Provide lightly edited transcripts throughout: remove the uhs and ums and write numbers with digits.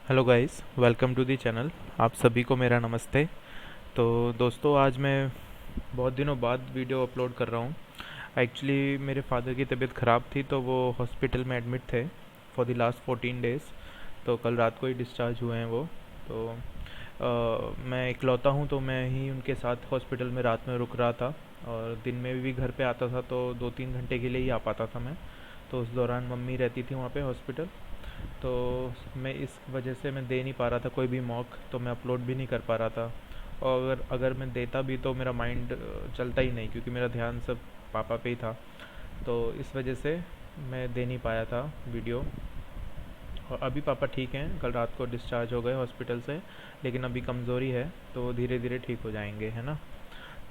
Hello guys, welcome to the channel. आप सभी को मेरा नमस्ते। तो दोस्तों, आज मैं बहुत दिनों बाद वीडियो अपलोड कर रहा हूँ। एक्चुअली मेरे फादर की तबीयत ख़राब थी, तो वो हॉस्पिटल में एडमिट थे फॉर द लास्ट 14 डेज़। तो कल रात को ही डिस्चार्ज हुए हैं वो। तो मैं इकलौता हूँ, तो मैं ही उनके साथ हॉस्पिटल में रात में रुक रहा था। और दिन में भी घर पे आता था, तो 2-3 घंटे के लिए ही आ पाता था मैं। तो उस दौरान मम्मी रहती थी वहाँ पे हॉस्पिटल। तो मैं इस वजह से मैं दे नहीं पा रहा था कोई भी मॉक, तो मैं अपलोड भी नहीं कर पा रहा था। और अगर अगर मैं देता भी तो मेरा माइंड चलता ही नहीं, क्योंकि मेरा ध्यान सब पापा पे ही था। तो इस वजह से मैं दे नहीं पाया था वीडियो। और अभी पापा ठीक हैं, कल रात को डिस्चार्ज हो गए हॉस्पिटल से। लेकिन अभी कमज़ोरी है, तो धीरे धीरे ठीक हो जाएंगे, है ना।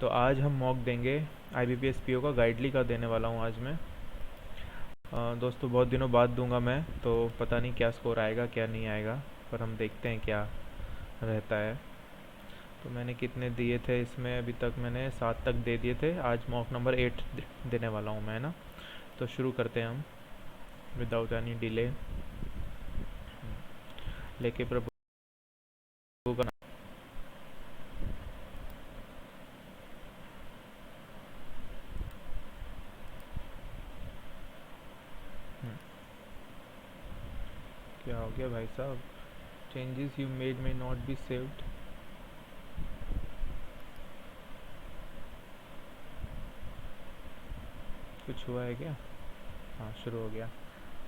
तो आज हम मॉक देंगे। IBPS PO का गाइडली का देने वाला हूँ आज मैं। दोस्तों, बहुत दिनों बाद दूंगा मैं, तो पता नहीं क्या स्कोर आएगा क्या नहीं आएगा, पर हम देखते हैं क्या रहता है। तो मैंने कितने दिए थे इसमें, अभी तक मैंने 7 तक दे दिए थे। आज मॉक नंबर 8 देने वाला हूँ मैं, ना। तो शुरू करते हैं हम विदाउट एनी डिले। लेके प्रभु का नाम। हम्म, क्या हो गया भाई साहब? Changes you made may not be saved. कुछ हुआ है क्या? हाँ, शुरू हो गया।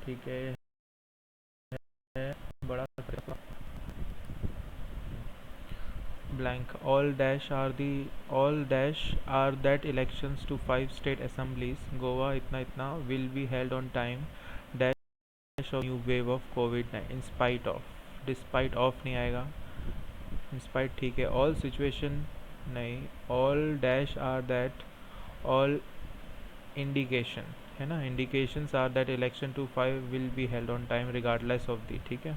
ठीक है। बड़ा blank all dash are that elections to 5 state assemblies Goa itna itna will be held on time dash of new wave of COVID-19 in spite of despite of नहीं आएगा। in spite ठीक है। all situation नहीं। all dash are that all indication है ना। indications are that election to 5 will be held on time regardless of the, ठीक है।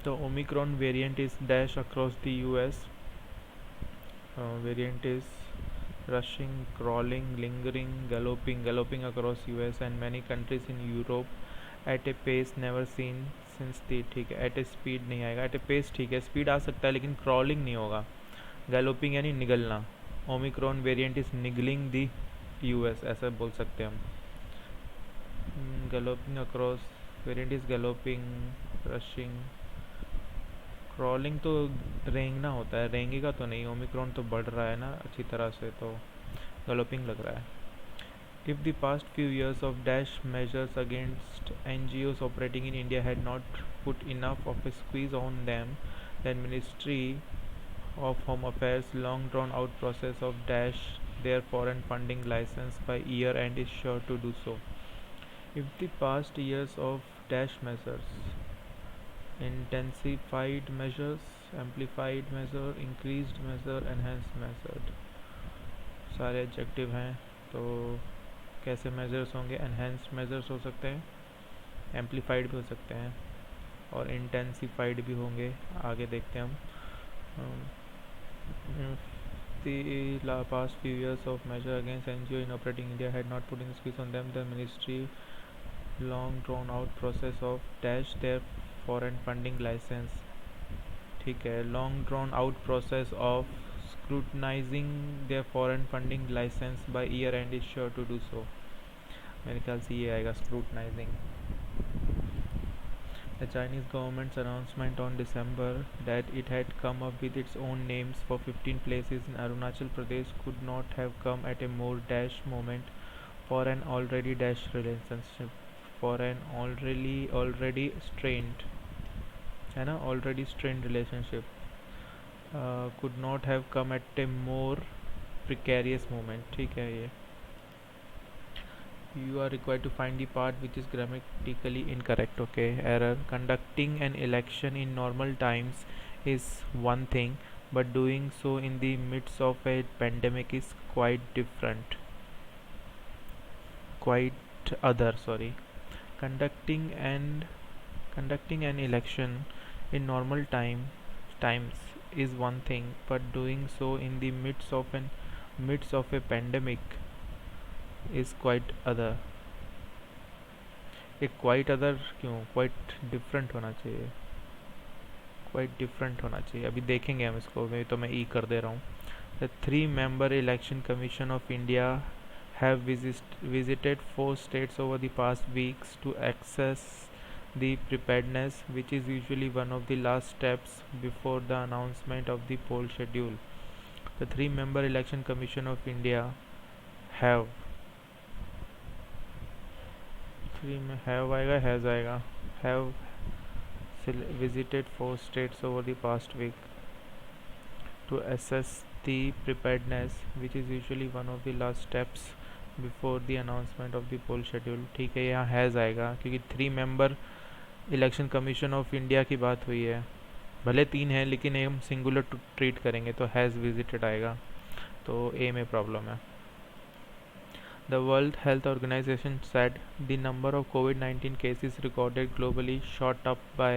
तो Omicron variant is dash across the US. Variant is rushing, crawling, lingering, galloping across US and many countries in Europe at a pace never seen since the, ठीक है। at a speed नहीं आएगा। at a pace ठीक है, speed आ सकता है लेकिन crawling नहीं होगा। galloping यानी निगलना। ओमिक्रॉन वेरिएंट इज निगलिंग दी US, ऐसा बोल सकते हैं हम। Galloping across variant is galloping, rushing. Crawling तो रेंगना होता है, रेंगेगा तो नहीं। ओमिक्रॉन तो बढ़ रहा है ना अच्छी तरह से, तो गलोपिंग लग रहा है। If the past few years of dash measures against NGOs operating in India had not put enough of a squeeze on them, then Ministry of Home Affairs long drawn out process of dash their foreign funding license by year end is sure to do so. If the past years of dash measures, intensified measures, amplified measure, increased measure, enhanced measured, सारे adjective हैं। तो कैसे measures होंगे? Enhanced measures हो सकते हैं, amplified भी हो सकते हैं, और इंटेंसिफाइड भी होंगे। आगे देखते हैं हम। The past few years of measure against NGO in operating India had not put in squeeze on them. The ministry long drawn out process of dash their foreign funding license, ठीक है। Long drawn out process of scrutinising their foreign funding licence by year end is sure to do so. मेरे ख्याल से ये आएगा, scrutinising. The Chinese government's announcement on December that it had come up with its own names for 15 places in Arunachal Pradesh could not have come at a more dash moment for an already dash relationship, for an already strained, है ना, already strained relationship, could not have come at a more precarious moment, ठीक है ये। You are required to find the part which is grammatically incorrect. Okay, error. Conducting an election in normal times is one thing, but doing so in the midst of a pandemic is quite different, quite other, sorry. Conducting an election in normal times is one thing, but doing so in the midst of a pandemic is quite other. ये quite other क्यों, quite different होना चाहिए, quite different होना चाहिए, अभी देखेंगे हम इसको, मैं तो मैं ई कर दे रहा हूँ। The 3 member election commission of India have visited 4 states over the past weeks to assess the preparedness, which is usually one of the last steps before the announcement of the poll schedule. The 3 member election commission of India have, 3 में have आएगा, has आएगा, have visited 4 states over the past week to assess the preparedness, which is usually one of the last steps before the announcement of the poll schedule. ठीक है, यहाँ has आएगा क्योंकि 3 member election commission of India की बात हुई है, भले 3 है लेकिन हम सिंगुलर ट्रीट करेंगे तो हैज़ विजिटेड आएगा, तो ए में प्रॉब्लम है। The World Health Organization said the number of COVID-19 cases recorded globally shot up by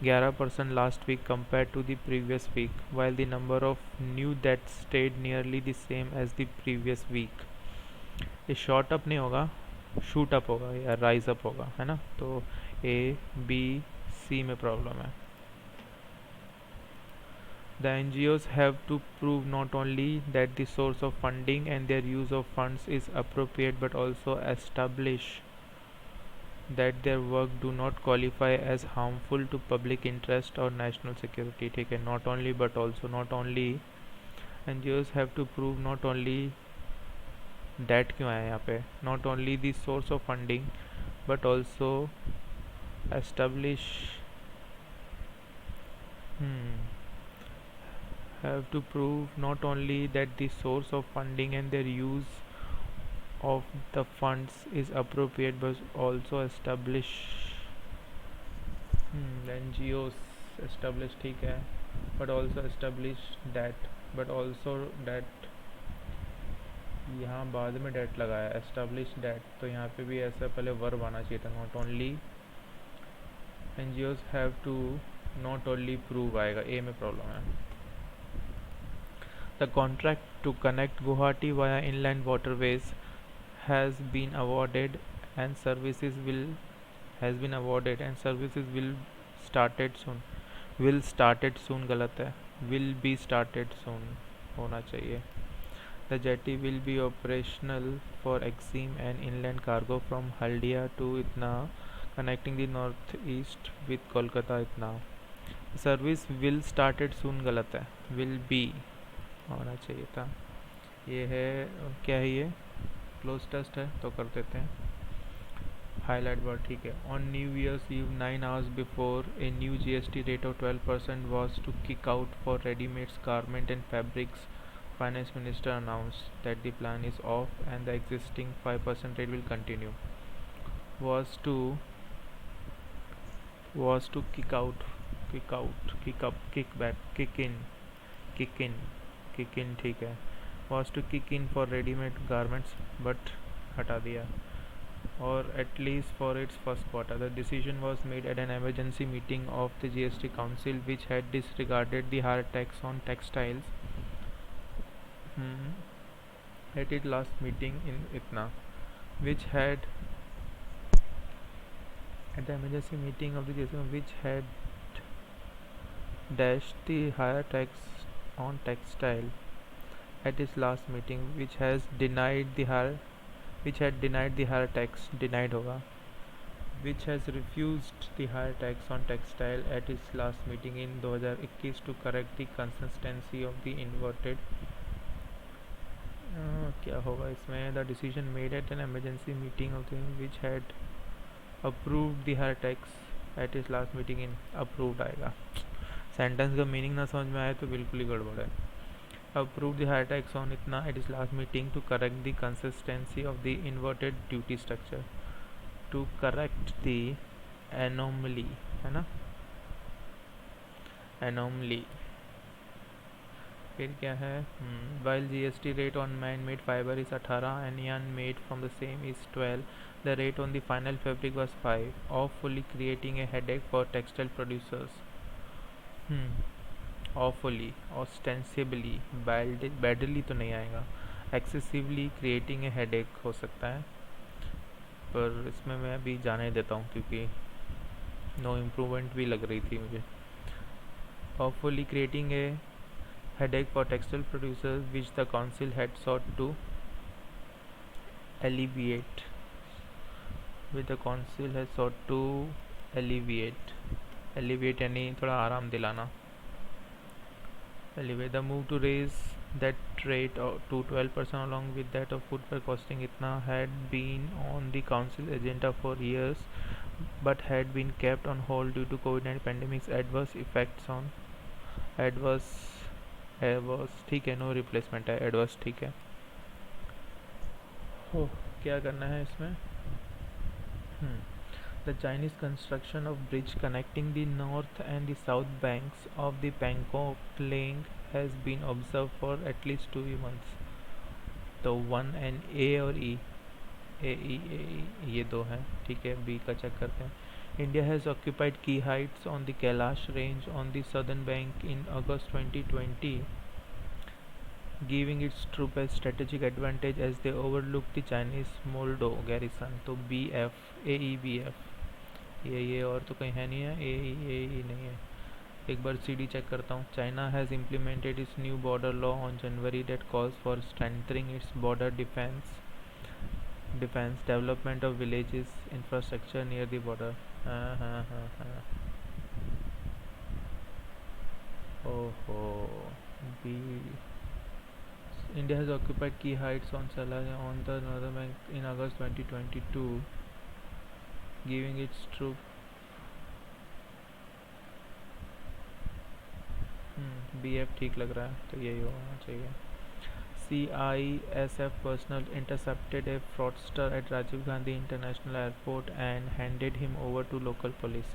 11% last week compared to the previous week, while the number of new deaths stayed nearly the same as the previous week. ये shot up नहीं होगा, shoot up होगा या rise up होगा, है ना, तो ए B सी में प्रॉब्लम है। The NGOs have to prove not only that the source of funding and their use of funds is appropriate but also establish that their work do not qualify as harmful to public interest or national security. ठीक है, not only but also, not only NGOs have to prove not only that, क्यों आया यहाँ पे, not only the source of funding but also establish have to prove not only that the source of funding and their use of the funds is appropriate but also establish NGOs establish, ठीक है, but also establish that, but also that, यहाँ बाद में date लगाया establish that, तो यहाँ पे भी ऐसा पहले वर्ब आना चाहिए था, not only NGOs have to not only prove आएगा, ए में प्रॉब्लम है। The contract to connect Guwahati via inland waterways has been awarded and services will started soon. Will started soon गलत है, will be started soon होना चाहिए। The jetty will be operational for EXIM and inland cargo from Haldia to Itna, connecting the northeast with Kolkata Itna. Service will started soon गलत है, will be होना चाहिए था। ये है, क्या है ये, क्लोज टेस्ट है तो कर देते हैं, हाईलाइट वर्ड, ठीक है। On new year's eve 9 hours before a new GST rate of 12% was to kick out for ready-made garment and fabrics. Finance Minister announced that the plan is off and the existing 5% rate will continue. Was to kick out, kick out, kick up, kick back, kick in, ठीक है। was to kick in for ready-made garments but हटा दिया, or at least for its first quarter. The decision was made at an emergency meeting of the GST Council, which had disregarded the higher tax on textiles at its last meeting in Itna, which had at the emergency meeting of the GST, which had dashed the higher tax on textile at its last meeting, which had denied the higher tax, denied होगा, which has refused the higher tax on textile at its last meeting in 2021 to correct the consistency of the inverted क्या होगा इसमें, the decision made at an emergency meeting of the which had approved the higher tax at its last meeting in, approved आएगा, sentence का meaning ना समझ में आए तो बिल्कुल ही गड़बड़ है। Approved the higher tax on Itna at its last meeting to correct the consistency of the inverted duty structure, to correct the anomaly, है ना, anomaly। फिर क्या है, while GST rate on man-made fiber is 18 and yarn made from the same is 12, the rate on the final fabric was 5, awfully creating a headache for textile producers. awfully, ostensibly, badly तो नहीं आएगा, excessively creating a headache हो सकता है, पर इसमें मैं अभी जाने देता हूँ क्योंकि नो इम्प्रूवमेंट भी लग रही थी मुझे. Hopefully creating a headache for textile producers which the council had sought to alleviate. Which the council has sought to alleviate. Alleviate यानी थोड़ा आराम दिलाना. Alleviate. The move to raise that rate to 12% along with that of footwear costing itna had been on the council agenda for years but had been kept on hold due to COVID-19 pandemic's adverse effects on adverse ठीक है. No replacement है. Adverse ठीक है. हो क्या करना है इसमें. The Chinese construction of bridge connecting the north and the south banks of the Bangkok Lake has been observed for at least 2 months. तो 1 and A और E ये दो हैं. ठीक है. B का चेक करते हैं. India has occupied key heights on the Kailash range on the southern bank in August 2020, giving its troops a strategic advantage as they overlooked the Chinese Moldo garrison. तो BF AEBF ये और तो कहीं है नहीं है. ए नहीं है. एक बार CD चेक करता हूँ. China has implemented its new border law on January that calls for strengthening its border defence development of villages infrastructure near the border. हाँ. ओहो. बी India has occupied key heights on on the northern bank in August 2022, giving its troops BF ठीक लग रहा है तो यही होना चाहिए. CISF personnel intercepted a fraudster at Rajiv Gandhi International Airport and handed him over to local police.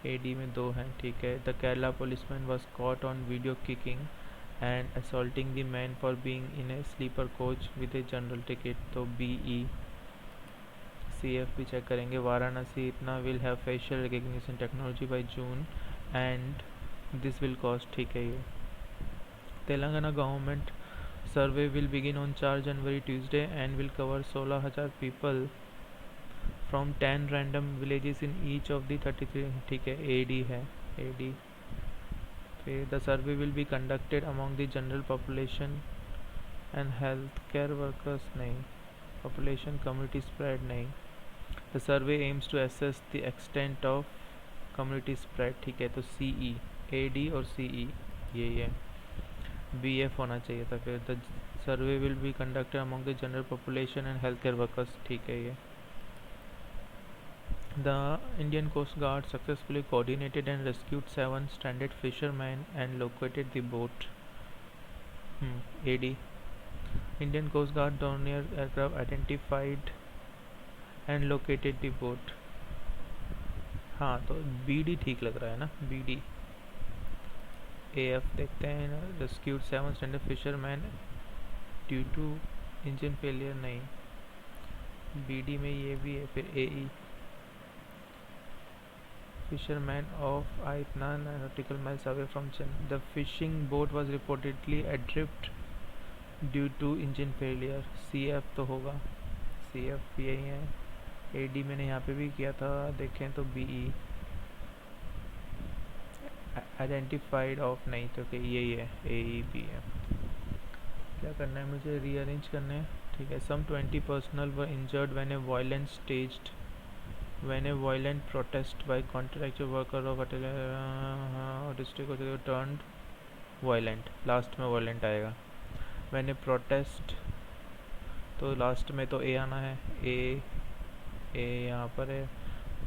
AD में दो हैं. ठीक है. The Kerala policeman was caught on video kicking and assaulting the man for being in a sleeper coach with a general ticket. तो BE. CF भी check करेंगे. वाराणसी इतना will have facial recognition technology by June and this will cost. ठीक है. ये Telangana government survey will begin on 4 January Tuesday and will cover 16,000 people from 10 random villages in each of the 33. ठीक है. AD है. AD. फिर the survey will be conducted among the general population and health care workers. नहीं. Population community spread नहीं. The survey aims to assess the extent of community spread. ठीक है. तो CE AD और CE ये BF होना चाहिए था. फिर the survey will be conducted among the general population and health care workers. ठीक है. ये the Indian coast guard successfully coordinated and rescued 7 stranded fisherman and located the boat. AD. Indian coast guard Dornier aircraft identified and located the boat. हाँ तो BD ठीक लग रहा है ना. BD. AF देखते हैं. Rescued 7 standard fisherman due to engine failure. नहीं. BD में ये भी है. फिर AE फिशरमैन ऑफ इतना nautical miles away from Chennai. The fishing boat was reportedly adrift due to engine failure. CF तो होगा. CF यही है. AD मैंने यहाँ पे भी किया था. देखें तो BE आइडेंटिफाइड ऑफ. नहीं तो कि यही है. AEBF. क्या करना है मुझे. रीअरेंज करने हैं. ठीक है. Some 20 personnel were injured when a violent protest by contractual worker of district turned violent. Last में वायलेंट आएगा. व्हेन ए प्रोटेस्ट तो लास्ट में तो A आना है. ए यहाँ पर है.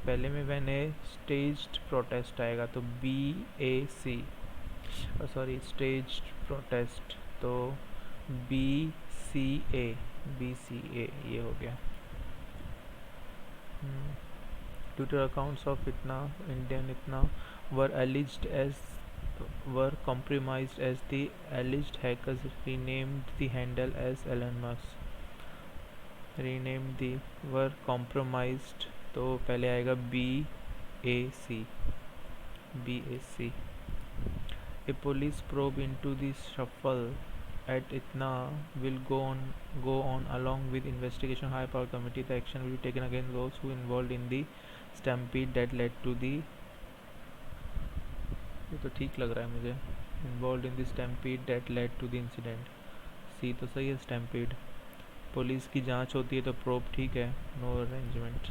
पहले में व्हेन ए स्टेज्ड प्रोटेस्ट आएगा तो BAC. सॉरी स्टेज्ड प्रोटेस्ट तो BCA. ये हो गया. Twitter accounts of Indian were compromised as the alleged hackers renamed the handle as Elon Musk. Were compromised तो पहले आएगा BAC. A police probe into the shuffle at Itna will go on along with investigation high power committee. The action will be taken against those who involved in the stampede that led to the, ये तो ठीक लग रहा है मुझे, involved in the stampede that led to the incident. सी तो सही है, स्टैम्पीड। पुलिस की जांच होती है तो प्रोब ठीक है, no arrangement.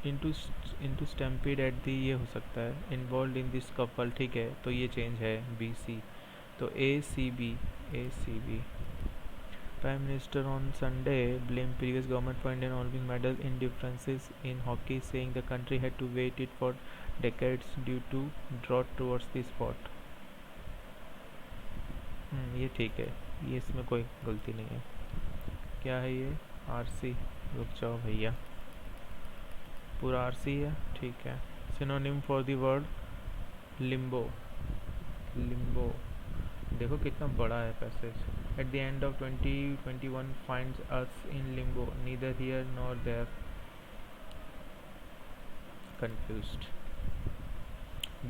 Into into stampede at the ये हो सकता है, इन्वॉल्व इन दिस कपल, ठीक है, तो ये चेंज है बी सी। तो A C B. Prime minister on Sunday blame previous government for Indian Olympic medal in differences in hockey, saying the country had to wait it for decades due to drought towards the spot. ये ठीक है, ये इसमें कोई गलती नहीं है। क्या है ये, आरसी, रुक जाओ भैया, पूरा आरसी है, ठीक है। Synonym for the word limbo, limbo, देखो कितना बड़ा है passage. At the end of 2021 finds us in limbo, neither here nor there, confused.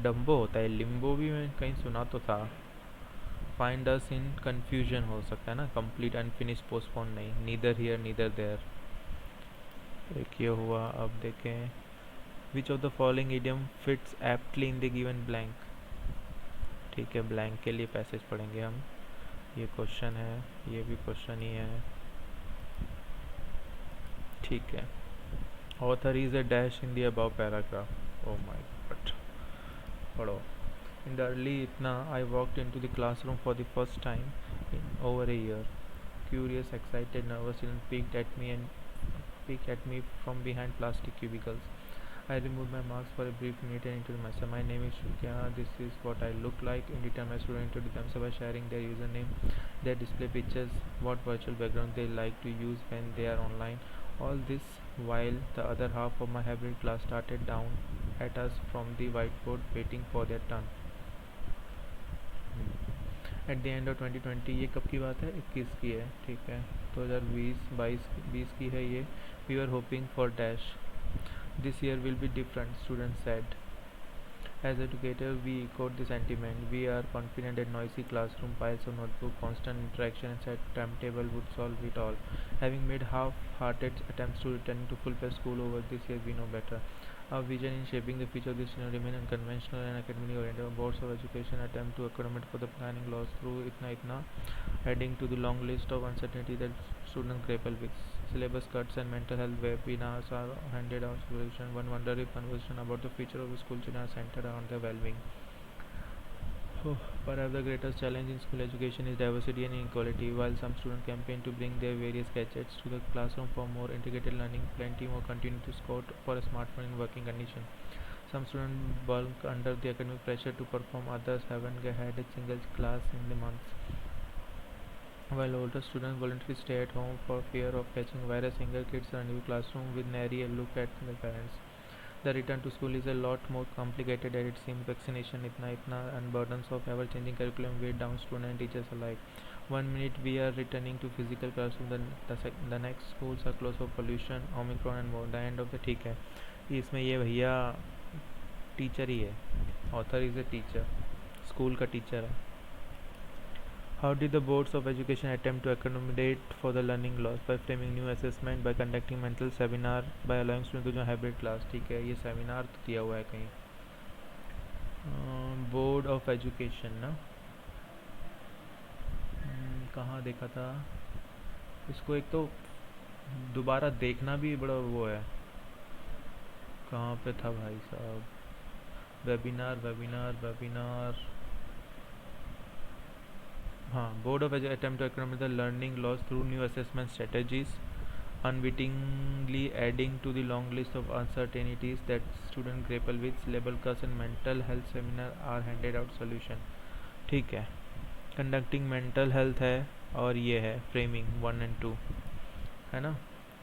Dumbo होता है, लिम्बो भी मैं कहीं सुना तो था। फाइंड अस इन कंफ्यूजन हो सकता है ना, कंप्लीट अनफिनिश पोस्टपोन नहीं, नीदर हियर नीदर देयर। एक ये हुआ। अब देखें, विच of the following idiom fits aptly in the given blank, ठीक है, ब्लैंक के लिए पैसेज पढ़ेंगे हम। ये क्वेश्चन है, ये भी क्वेश्चन ही है, ठीक है। Author is a dash in the above paragraph, oh my God, पढ़ो। In the early Itna, I walked into the classroom for the first time in over a year. Curious, excited, nervous students peeked at me from behind plastic cubicles. I removed my mask for a brief minute and introduced myself. My name is Shukya. This is what I look like. In return, my students introduced themselves by sharing their username, their display pictures, what virtual background they like to use when they are online. All this while the other half of my hybrid class started down at us from the whiteboard, waiting for their turn. Eight the end of 2020, ये कब की बात है, 21 की है, ठीक है, 2020 20 की है ये। We are hoping for dash, this year will be different, student said. As educator we echoed the sentiment, we are confident that noisy classroom, piles of notebook, constant interaction and set timetable would solve it all. Having made half-hearted attempts to return to full-paced school over this year, we know better. Our vision in shaping the future of this student remain unconventional and academically oriented. Boards of education attempt to accommodate for the planning laws through Itna, adding to the long list of uncertainty that students grapple with. Syllabus cuts and mental health webinars are handed out solution. One wonder if conversation about the future of the school children are centered around their well-being. Perhaps the greatest challenge in school education is diversity and inequality. While some students campaign to bring their various gadgets to the classroom for more integrated learning, plenty more continue to scout for a smartphone in working condition. Some students bulk under the academic pressure to perform, others haven't had a single class in the months. While older students voluntarily stay at home for fear of catching virus, younger kids are in a new classroom with nary a look at their parents. The return to school is a lot more complicated than it seems. Vaccination, itna, and burdens of ever-changing curriculum weigh down students and teachers alike. One minute we are returning to physical classroom, the next schools are closed for pollution, Omicron and more. The end of the ठीक है, इसमें ये भैया teacher ही है, author is a teacher, school का teacher है। How did the boards of education attempt to accommodate for the learning loss? By framing new assessment, by conducting mental seminar, by allowing students to join hybrid class, ठीक है, ये seminar तो दिया हुआ है कहीं। बोर्ड ऑफ एजुकेशन ना, कहाँ देखा था इसको, एक तो दोबारा देखना भी बड़ा वो है, कहाँ पे था भाई साहब, वेबिनार वेबिनार वेबिनार, हाँ, board of attempt to accommodate the learning loss through new assessment strategies, unwittingly adding to the long list of uncertainties that student grapple with. Syllable cuts and mental health seminar are handed out solution, ठीक है। Conducting mental health है और ये है framing 1 and 2 है ना।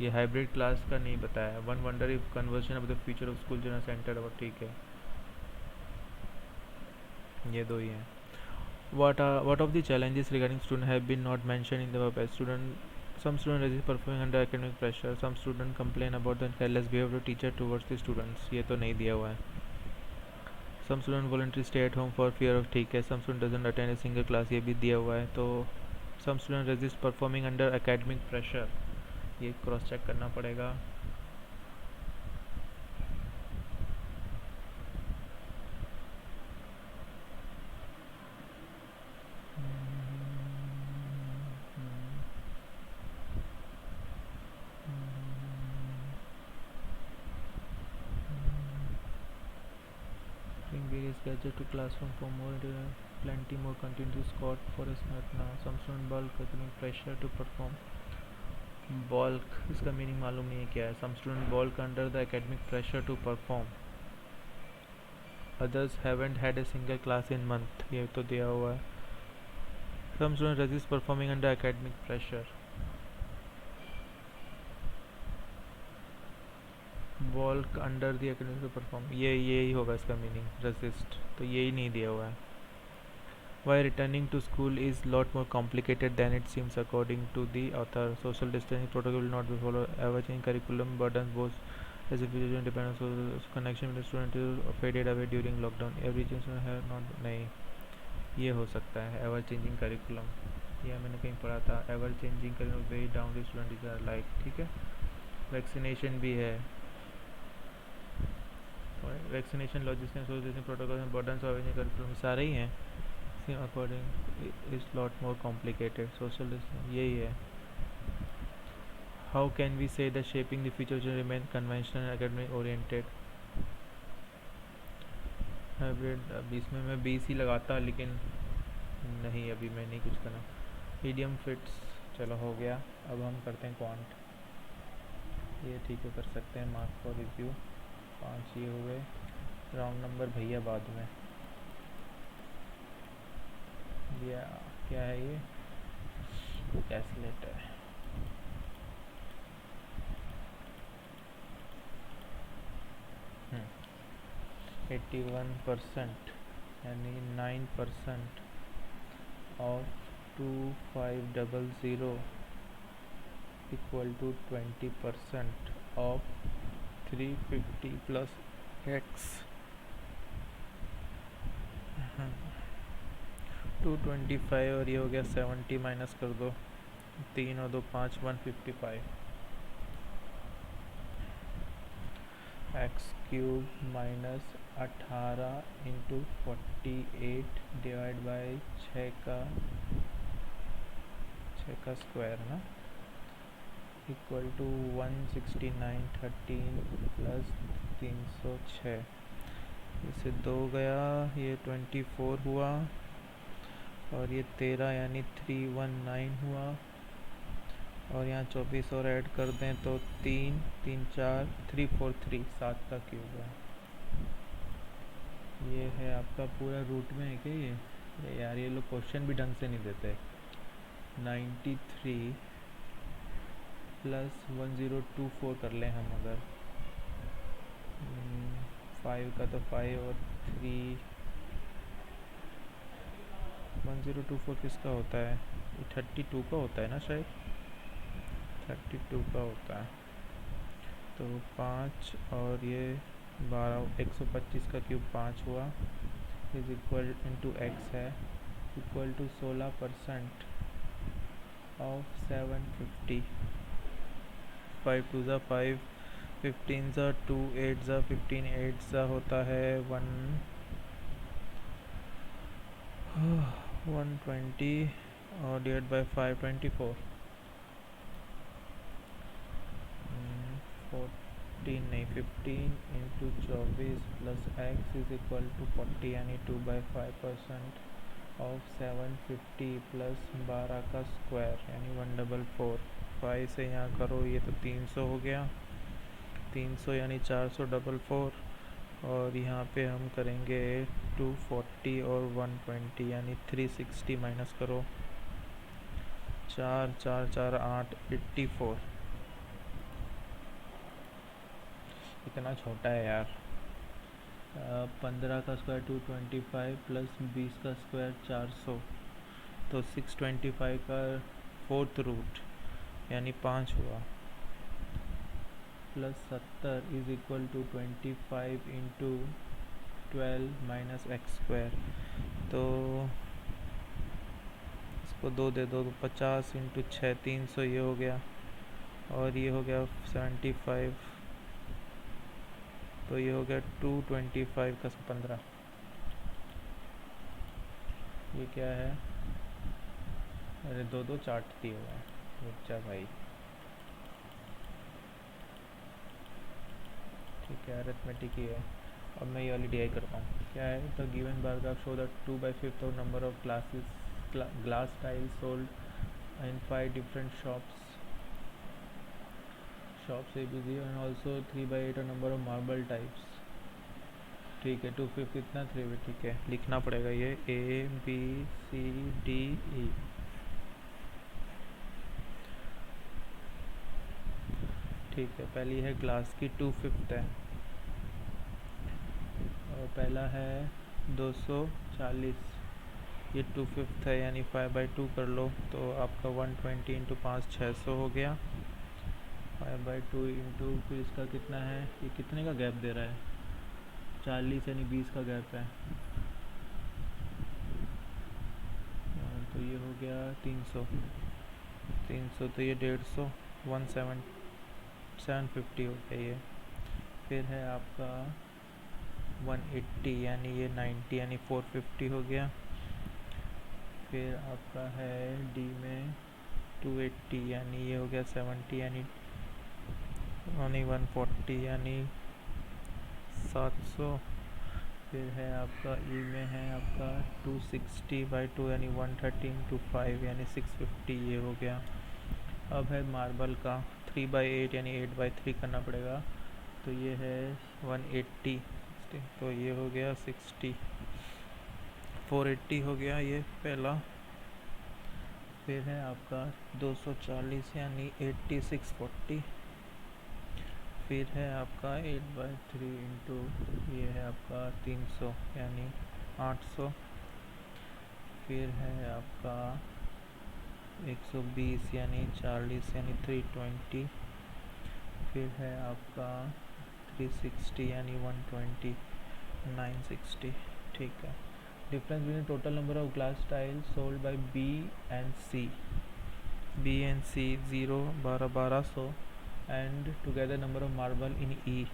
ये hybrid class का नहीं बताया। One wonder if conversion of the future of school general centre और, ठीक है, ये दो ही हैं। What of the challenges regarding student have been not mentioned in the above? Some students resist performing under academic pressure. Some students complain about the careless behavior of teacher towards the students. ये तो नहीं दिया हुआ है। Some student voluntary stay at home for fear of, ठीक है। Some student doesn't attend a single class, ये भी दिया हुआ है। तो some student resist performing under academic pressure, ये क्रॉस चेक करना पड़ेगा। Bring various gadgets to classroom for more plenty more continuous Scott for a smart now. Some student bulk academic pressure to perform. Bulk इसका meaning मालूम नहीं है क्या है। Some student bulk under the academic pressure to perform. Others haven't had a single class in month, ये तो दिया हुआ है। Some student resist performing under academic pressure. Bulk under the academic to perform, ये ही होगा इसका मीनिंग, resist, तो यही नहीं दिया हुआ है। Why returning to school is lot more complicated than it seems according to the author. Social distancing protocol will not be followed. Ever-changing curriculum burdens both as a future dependence on connection with the student is faded away during lockdown. Every change have not, नहीं ये हो सकता है ever changing curriculum, ये मैंने कहीं पढ़ा था। Ever changing curriculum way down to student is are like, ठीक है। वैक्सीनेशन भी है, vaccination logistics social protocol burdens of curriculum सारे ही हैं। According is lot more complicated, social यही है। How can we say the shaping the future जो remain conventional academic oriented. Hybrid, अब इसमें मैं 20 ही लगाता, लेकिन नहीं अभी मैं नहीं कुछ करना। मीडियम फिट्स चलो हो गया। अब हम करते हैं क्वांट, ये ठीक है कर सकते हैं। मार्क फॉर रिव्यू 5 ये हो गए। राउंड नंबर भैया बाद में दिया, क्या है ये कैलकुलेटर है। 81% यानी 9% of 2500 equal to 20% of 350 plus x। 225 और ये हो गया 70 माइनस कर दो, 3 और 2 5 155 x cube minus 18 into 48 divide by 6 का स्क्वायर ना, इक्वल टू 169 13 प्लस 306, इससे 2 गया, ये 24 हुआ और ये 13 यानी 319 हुआ, और यहाँ 24 और ऐड कर दें तो 3 3 4 343 7 का क्यूब है। ये है आपका पूरा रूट में है क्या ये यार ये लोग क्वेश्चन भी ढंग से नहीं देते। 93 प्लस 1024 कर लें हम, अगर 5 का तो 5 और 3 1024 किसका होता है, 32 का होता है ना, शायद 32 का होता है। तो 5 और ये 12 125 का क्यूब 5 हुआ, इज इक्वल इंटू एक्स है, इक्वल टू 16% ऑफ 750। 5 2 ज़ा 5, 15 ज़ा 2, 8 ज़ा 15, 8 ज़ा होता है 120 और डिवाइड बाई 5 24, 14 नहीं 15 into 24 plus X is equal to 40 यानी 2/5% ऑफ 750 प्लस 12 का स्क्वायर यानी 144। 5 से यहाँ करो ये तो 300 हो गया, 300 यानी 444, और यहाँ पे हम करेंगे 240 और 120 यानी 360 माइनस करो, 4 4 4 8 84। इतना छोटा है यार। 15 का स्क्वायर 225 प्लस 20 का स्क्वायर 400, तो 625 का 4th रूट यानी 5 हुआ, plus 70 is equal to 25 into 12 minus X square, तो इसको 2 दे दो तो 50 इंटू 6 300 ये हो गया, और ये हो गया 75, तो ये हो गया 225 का 15। ये क्या है? अरे दो दो चाटती हुआ है, रुक जा भाई। ठीक है, अरिथमेटिक ही है। अब मैं ये वाली डी करता हूँ। क्या है? The given bar graph show the 2/5 of number of glass tiles sold in 5 different shops ABC and also 3/8 of number of marble types. ठीक है, 2/5 इतना 3 ठीक है, लिखना पड़ेगा ये ABCDE। ठीक है, पहली है ग्लास की 2/5 है, और पहला है 240, ये 2/5 है यानी 5/2 कर लो, तो आपका 120 इंटू 5 600 हो गया। 5/2 इंटू फिर इसका कितना है, ये कितने का गैप दे रहा है? 40 यानी 20 का गैप है, तो ये हो गया 300, तो ये 150, 750 हो गया ये। फिर है आपका 180 यानी ये 90 यानी 450 हो गया। फिर आपका है डी में 280 यानी ये हो गया 70 यानी 140 यानी 700। फिर है आपका ई में है आपका 260/2 यानी 130 इंटू 5 यानी 650, ये हो गया। अब है मार्बल का 3/8 यानी 8/3 करना पड़ेगा, तो ये है 180, तो ये हो गया 60, 480 हो गया ये पहला। फिर है आपका 240 यानी 8640। फिर है आपका 8/3 इंटू ये है आपका 300 यानी 800। फिर है आपका 120 यानी 40 यानी 320। फिर है आपका 360 यानी 120, 960। ठीक है। Difference between total number of glass tile sold by B and C 0 1200 and together number of marble in E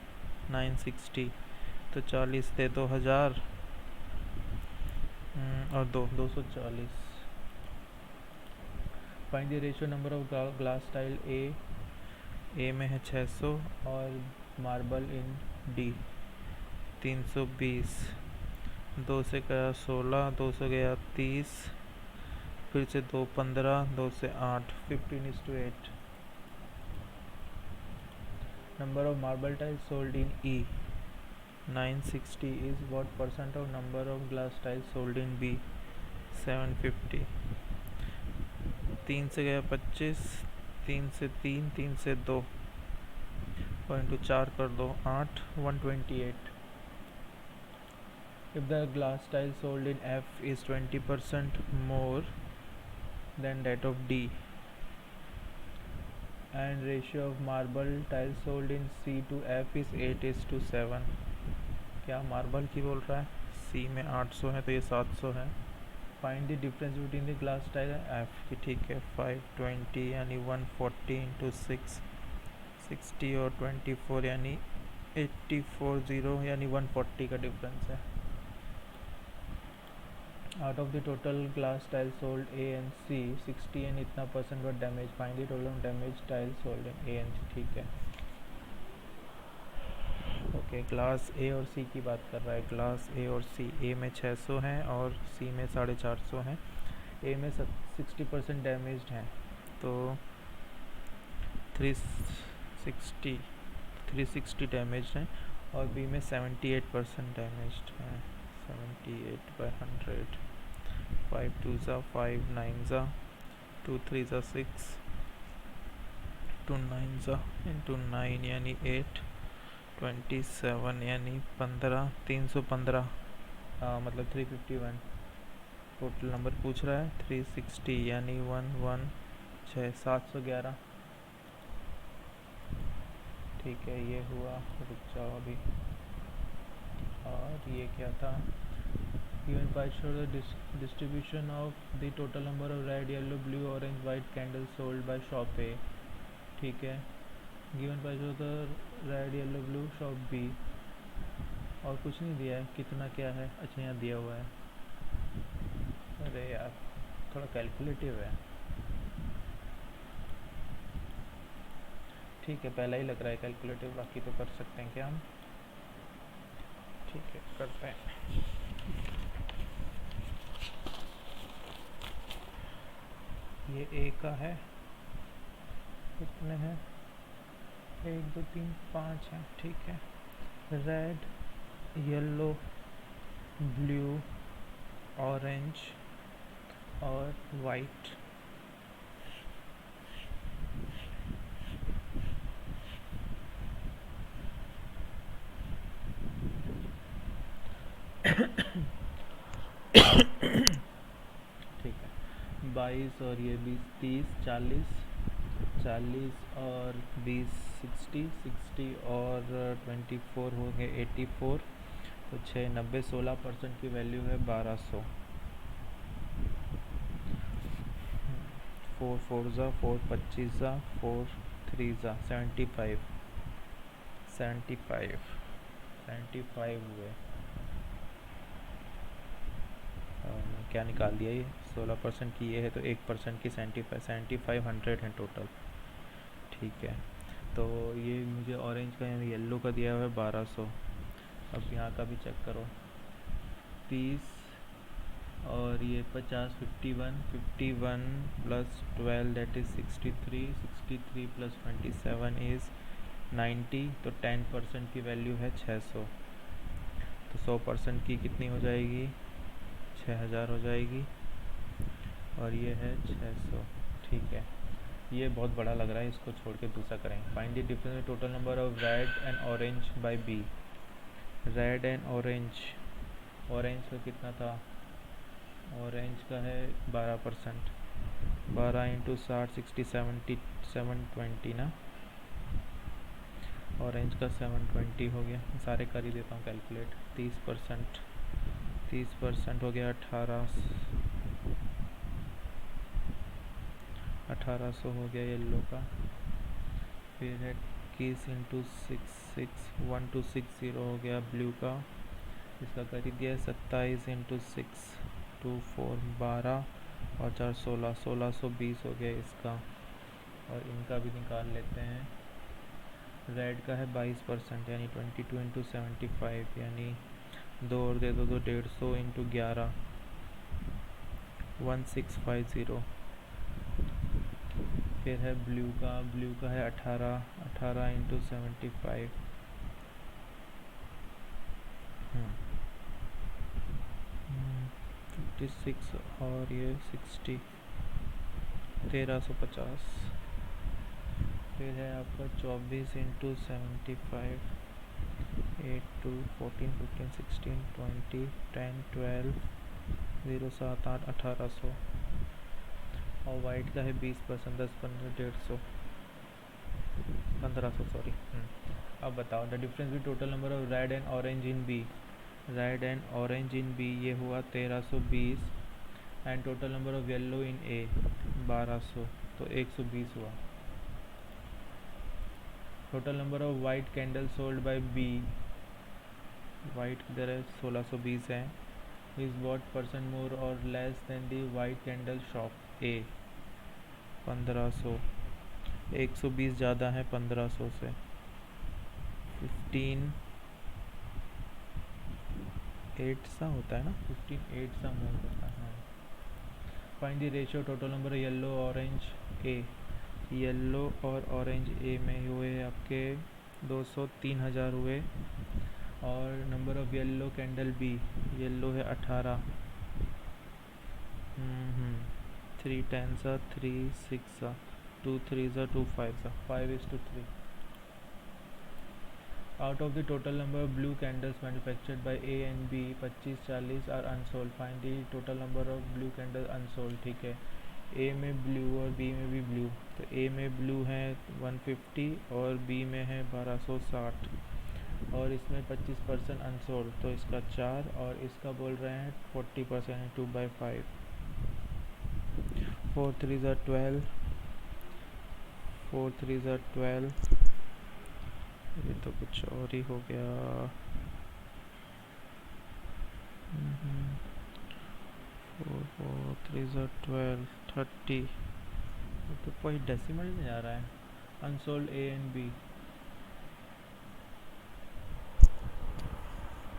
960, तो 40 दे 2000 और 240। Find the ratio number of glass tile A में है 600 और मार्बल इन डी 320। 2 से गया 16, 2 से गया 30, फिर से 2 15, 2 से 8, 15:8। Number of marble tiles sold in E 960 is what percent of number of glass tiles sold in B 750। 3 से गया 25, 3 से 3, 3 से 2 और इंटू 4 कर दो 8, 128। If the glass tile sold in F is 20% more than that of D and ratio of marble tiles sold in C to F is 8:7। क्या marble की बोल रहा है? C में 800 है तो ये 700 है। Find the difference between the glass tile and F की। ठीक है, 520 यानी 140 इंटू 6 60 और 24 यानी 840 यानी 140 का डिफरेंस है। Out of the total glass tile sold A and C 60 and इतना percent were damage. Find the total damage tile sold in A and C. ठीक है, ओके। ग्लास ए और सी की बात कर रहा है। ग्लास ए और सी, ए में 600 हैं और सी में 450 हैं। ए में 60% डैमेज्ड हैं, तो 360 डैमेज हैं, और बी में 78% डैमेज्ड हैं। 78/100, 5 2s 5 9s 2 3s 6 2 9s into 9 यानी 8, 27 यानी 15, 315 मतलब 351। टोटल नंबर पूछ रहा है 360 यानी 116 711। ठीक है, ये हुआ। रुक जाओ अभी। और ये क्या था, given pie show the distribution of the total number of red, yellow, blue, orange, white candles sold by shop A, ठीक है। given pie show the red, yellow, blue shop B, और कुछ नहीं दिया है, कितना क्या है, अच्छा यहाँ दिया हुआ है। अरे यार थोड़ा कैलकुलेटिव है, ठीक है पहला ही लग रहा है कैलकुलेटिव, बाकी तो कर सकते हैं क्या हम, ठीक है करते हैं। ये ए का है, कितने हैं, 1 2 3 5 हैं, ठीक है। रेड, येलो, ब्लू, ऑरेंज और वाइट, ठीक है। 22 और ये 20, 30, 40, 40 और 20, 60, 60 और 24 हो गए 84, तो 6 90, 16% की वैल्यू है 1200। 4 4 ज़ा 4 25 ज़ा 4 3 ज़ा 75, 75 75 हुए। क्या निकाल दिया, ये 16% की ये है तो 1% की 75, 7500 है टोटल, ठीक है। तो ये मुझे ऑरेंज का यानी येलो का दिया हुआ है 1200। अब यहाँ का भी चेक करो, 30 और ये 50, 51, 51 plus 12 that is 63, 63 plus 27 is 90, तो 10% की वैल्यू है 600, तो 100% की कितनी हो जाएगी, 6000 हो जाएगी, और ये है 600, ठीक है। ये बहुत बड़ा लग रहा है, इसको छोड़ के दूसरा करें। Find the difference total number of red and orange by B. Red and orange, orange का कितना था, ऑरेंज का है 12%, 12 इंटू 60, 60, 70, 720 ना, ऑरेंज का 720 हो गया, सारे कर ही देता हूँ कैलकुलेट। 30%, 30% हो गया 1800 हो गया येलो का। फिर है 21 इंटू 6, 1260 हो गया ब्लू का, इसका कर ही दिया 27 इंटू 6, 24 12 और 4 16, 1620 हो गया इसका। और इनका भी निकाल लेते हैं। रेड का है 22% यानी 22 इंटू 75, यानी 2 और दे दो तो 150 इंटू 11, 1650। फिर है ब्लू का है 18, 18 इंटू 75, 56 और ये 60, 1350। फिर है आपका 24 इंटू 75, 8 2 14 15 16 20 10 12 0 7 8 1800। और वाइट का है 20%, 10 15 150, 1500 सॉरी। अब बताओ द डिफरेंस भी total number of red and orange in B. Red and orange in B ये हुआ 1320, and total number of yellow in A 1200, तो 120 हुआ। Total number of white candle sold by B, white किधर है, 1620 है, is what percent more और less than the white candle shop A, 1500, 120 ज़्यादा है 1500 से, 15 8 सा होता है ना, 15 8 सा मूव करता है। Find the ratio total number yellow orange A, yellow और ऑरेंज ए में हुए आपके 200, 3000 हुए। और number of yellow candle B, yellow है 18, 3 10 सा 3 6 सा 2 3 सा 2 5 सा 5:3। Out of the total number of blue candles manufactured by A and B, 25-40 are unsold. Find the total number of blue candles unsold, ठीक है। A में ब्लू और B में भी ब्लू, तो A में ब्लू है 150 और B में है 1260, और इसमें 25% अनसोल्ड, तो इसका 4, और इसका बोल रहे हैं 40% 2/5। 4 3 ज़ा 12, 4 3 ज़ा 12, ये तो कुछ और ही हो गया। 4 4 3 ज़ा 12, 30, ये तो कोई डेसिमल में जा रहा है। अनसोल्ड ए एंड बी,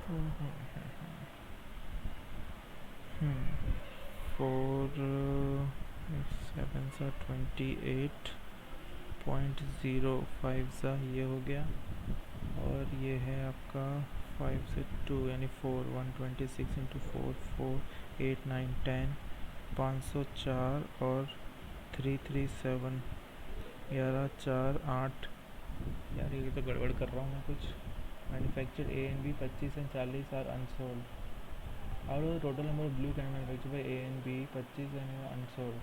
4 7 सा 28.05 सा ये हो गया, और ये है आपका 5 से 2 यानी 4, 126 इंटू 4, 4 8 9 10, 504 और 337, 11 4 8। यार ये तो गड़बड़ कर रहा हूँ मैं कुछ। Manufacture A and B 25 and 40 are unsold. Out of the total number of blue can manufacture by A and B 25 and unsold.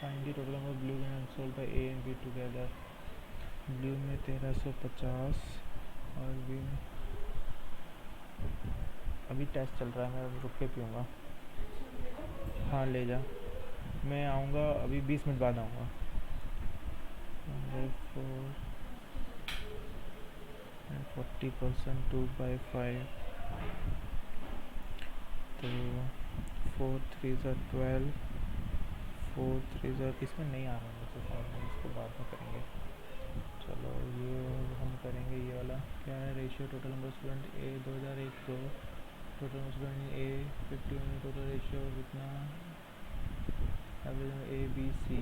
Find the total number of blue can unsold by A and B together. Blue में 1350 और B में, अभी test चल रहा है, मैं रुक के पीऊँगा। हाँ ले जा, मैं आऊँगा अभी 20 मिनट बाद आऊँगा। 40% 2/5, तो 4 3 ज़ा 12, 4 3 ज़ा, इसमें नहीं आ रहा है मुझे समझ में, इसको बाद में करेंगे। चलो ये हम करेंगे, ये वाला क्या है, रेशियो टोटल नंबर स्टूडेंट ए 2001 2, टोटल नंबर स्टूडेंट ए 51, टोटल रेशियो कितना, एवरेज ए बी सी,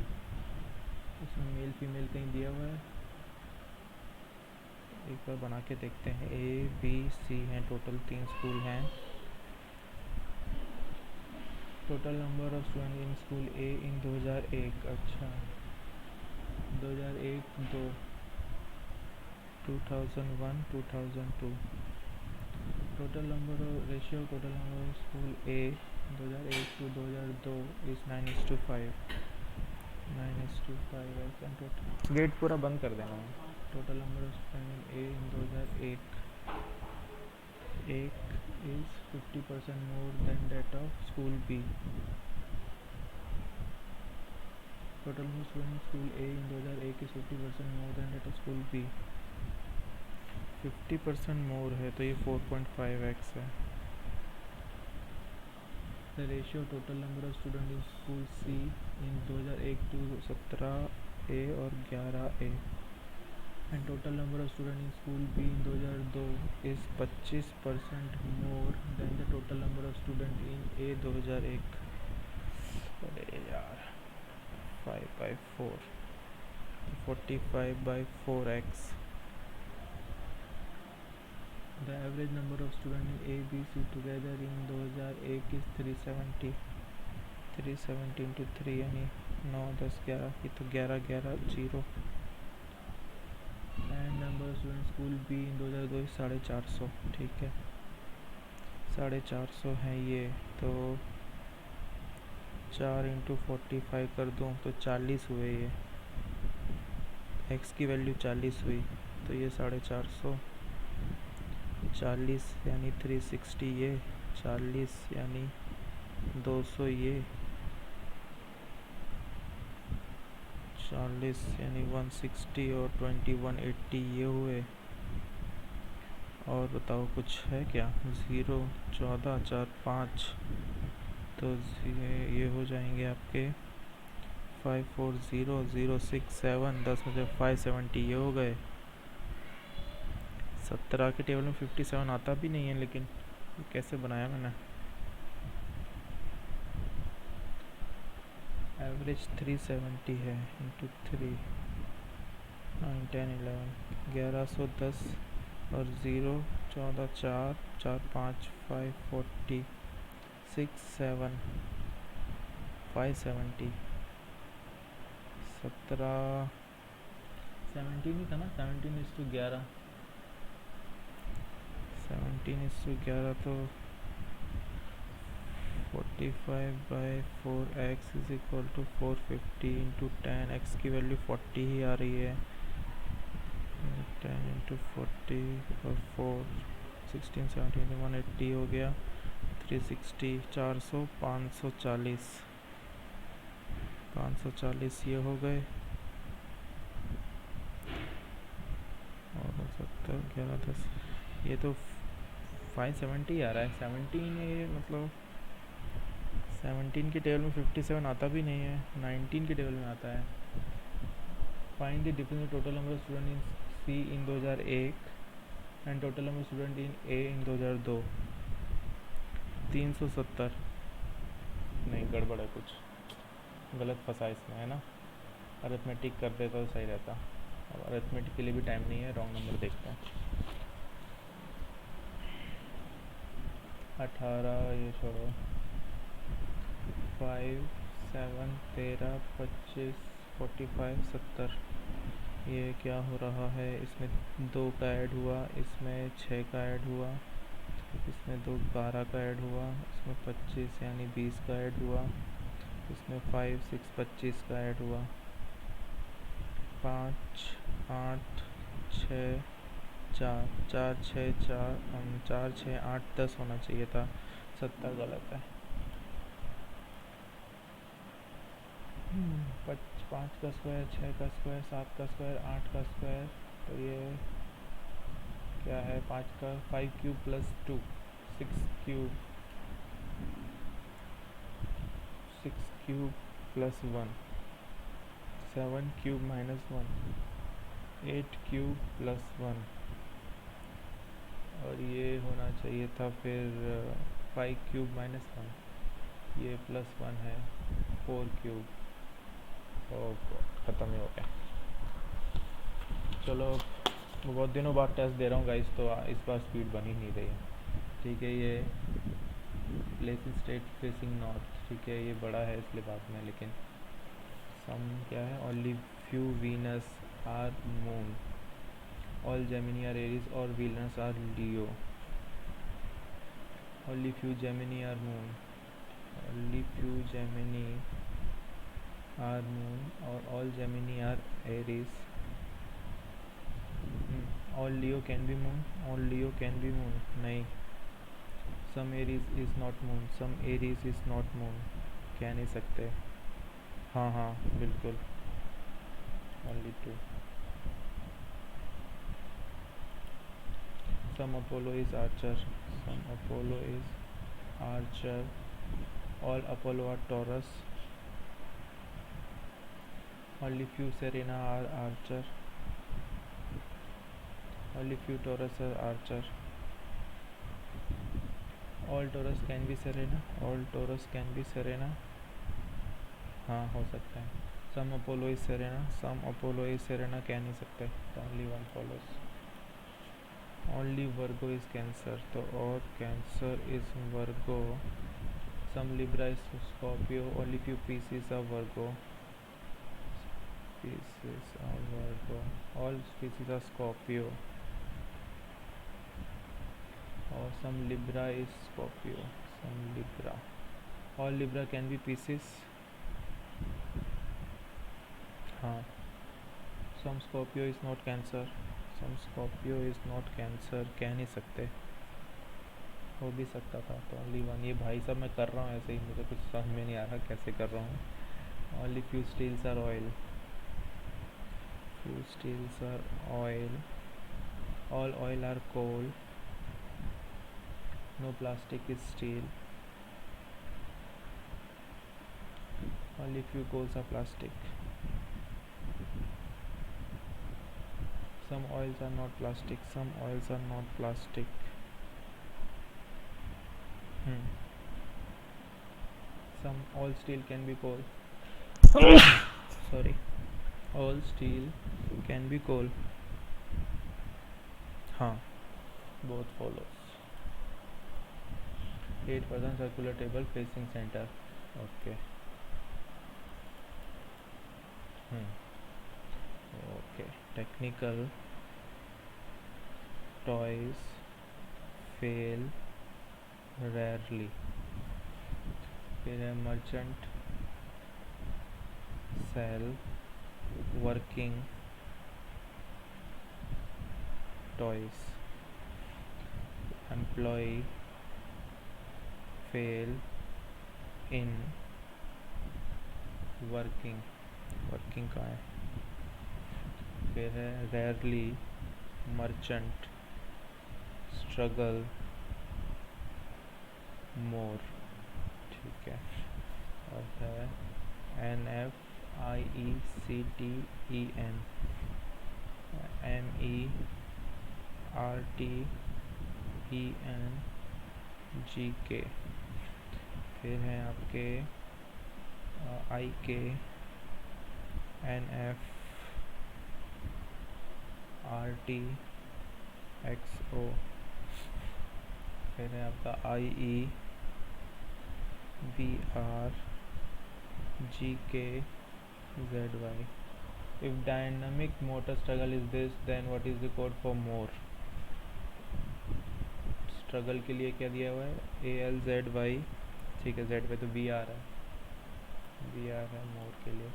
इसमें मेल फीमेल कहीं दिया हुआ है, एक बार बना के देखते हैं। ए बी सी हैं, टोटल 3 स्कूल हैं। Total number of student in school A in 2001, अच्छा 2001 2, 2001 2002। Total number of ratio total number of school A 2001 to 2002 is 9:5, 9:5 and total. Gate पूरा बंद कर देना है। Total number of student A in 2001 is 50% more than that of school B. Total number of students in school A in 2001 is 50% more than that of school B. 50% more है तो ये 4.5x है। The ratio total number of students in school C in 2001 to 17A और 11A and total number of students in school B in 2002 is 25% more than the total number of students in A 2001। अरे यार 5/4, 45/4x। The average number of students in A, B, C together in 2001 is 370। 370 into 3 यानी 9 10 11, ये तो 11 11 0। And number of student school be in 2002 450, ठीक है 450 है ये, तो 4 इंटू 45 कर दूँ तो 40 हुए, ये x की वैल्यू 40 हुई, तो ये 450, 40 यानी 360, ये 40 यानी 200, ये 40 यानी 160 और 2180 ये हुए। और बताओ कुछ है क्या, 0 14 4 5, तो ये हो जाएंगे आपके 540 10 में से 570 ये हो गए। 17 के टेबल में 57 आता भी नहीं है, लेकिन कैसे बनाया मैंने। एवरेज 370 है इंटू 3, 9 10 11, 1110 और 0 14 4 4 5 540 6 7 570, 17 17 ही था ना, 17:11, 17:11 तो 45/4x is equal to 450 into 10, x की वैल्यू 40 ही आ रही है, 10 इंटू 40 और 4 16 17 180 हो गया 360 400 540 ये हो गए और 70 11 10 ये तो 570 आ रहा है 17 ये मतलब 17 की टेबल में 57 आता भी नहीं है 19 की टेबल में आता है find the difference total number of student in C in 2001 and total number student in A in 2002 370 नहीं गड़बड़ है कुछ गलत फंसा इसमें है ना अरिथमेटिक कर देता तो सही रहता अब अरिथमेटिक के लिए भी टाइम नहीं है रॉन्ग नंबर देखते हैं 18 ये छोड़ो 5 7 13 25 45 70 ये क्या हो रहा है इसमें 2 का ऐड हुआ इसमें 6 का ऐड हुआ इसमें 2 12 का ऐड हुआ इसमें 25 यानी 20 का ऐड हुआ इसमें 5 6 25 का ऐड हुआ 5 8 6 4 4 6 4 4 6 8 10 होना चाहिए था 70 गलत है 5 का स्क्वायर 6 का स्क्वायर 7 का स्क्वायर 8 का स्क्वायर तो ये क्या है 5 का 5 cube plus 2 6 cube 6 cube plus 1 7 cube minus 1 8 cube plus 1 और ये होना चाहिए था फिर 5 क्यूब माइनस 1 ये प्लस 1 है 4 क्यूब ख़त्म ही हो गया चलो बहुत दिनों बाद टेस्ट दे रहा हूँ गाइस तो इस बार स्पीड बन ही नहीं रही है ठीक है ये प्लेस स्टेट फेसिंग नॉर्थ ठीक है ये बड़ा है इसलिए बाद में लेकिन सम क्या है only few Venus are moon all Gemini are Aries और Venus are Leo only few Gemini are moon only few Gemini are moon और all Gemini are Aries all Leo can be moon all Leo can be moon नहीं some Aries is not moon some Aries is not moon कह नहीं सकते हाँ हाँ बिल्कुल only 2 some Apollo is archer some Apollo is archer all Apollo are Taurus only few Serena are archer only few Taurus are archer all Taurus can be Serena all Taurus can be Serena हाँ हो सकता है some Apollo is Serena some Apollo is Serena कह नहीं सकते only one follows only Virgo is Cancer तो और Cancer is Virgo some Libra is Scorpio only few Pisces are Virgo species are Virgo all species are Scorpio or some Libra is Scorpio some Libra all Libra can be Pisces हाँ some Scorpio is not Cancer some Scorpio is not Cancer कह नहीं सकते हो भी सकता था तो only one ये भाई साहब मैं कर रहा हूँ ऐसे ही मुझे कुछ समझ में नहीं आ रहा कैसे कर रहा हूँ only few steels are oil few steels are oil all oil are coal no plastic is steel only few coals are plastic some oils are not plastic some oils are not plastic some all steel can be coal sorry all steel can be coal हाँ both follows 8% circular table facing center okay okay technical toys fail rarely फिर है merchant sell working toys, employ fail in working, working का है। फिर है rarely merchant struggle मोर, ठीक है। और है NFIECTEN MERTENGK। फिर हैं आपके IKNFRTXO। फिर है आपका IEVRGKZY। If dynamic motor struggle is this, then what is the code for more? Struggle के लिए क्या दिया हुआ है? ALZY, ठीक है। ZY तो BR है, BR है मोर के लिए।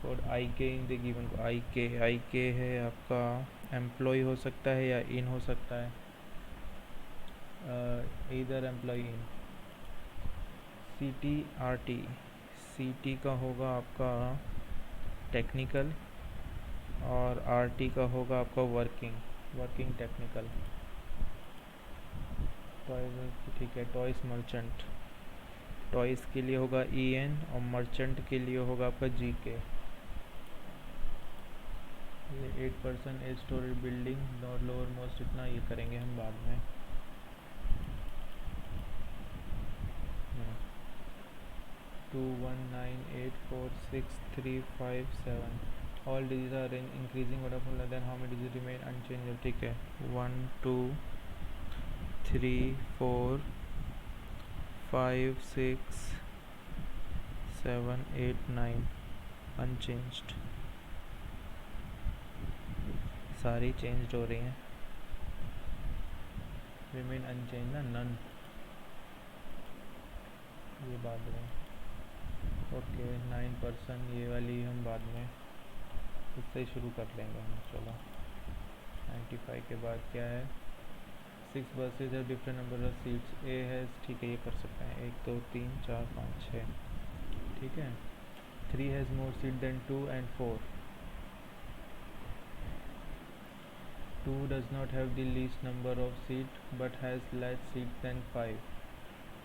Code IK in the given को IK है आपका एम्प्लॉय हो सकता है या इन हो सकता है, इधर एम्प्लॉय इन। CT का होगा आपका टेक्निकल और RT का होगा आपका वर्किंग टेक्निकल। टॉयज, ठीक है। टॉयस मर्चेंट, टॉयस के लिए होगा EN और मर्चेंट के लिए होगा आपका GK। ये 8% 8 story building not lower most, इतना ये करेंगे हम बाद में। 219846357, all digit are increasing then how many digit remain unchange, ठीक है। 1 2 3 4 5 6 7 8 9 अनचेंज्ड, सारी चेंज्ड हो रही हैं। रिमेन अनचेंज ना, नन, ये बाद में। ओके 9%, ये वाली हम बाद में इससे ही शुरू कर लेंगे हम। चलो 95 के बाद क्या है? 6 बसेज है, डिफरेंट नंबर ऑफ सीट्स ए है, ठीक है। ये कर सकते हैं 1 2 3 4 5 6, ठीक है। 3 has more seat than 2 and 4। 2 does not have the least number of seat but has less seat than 5।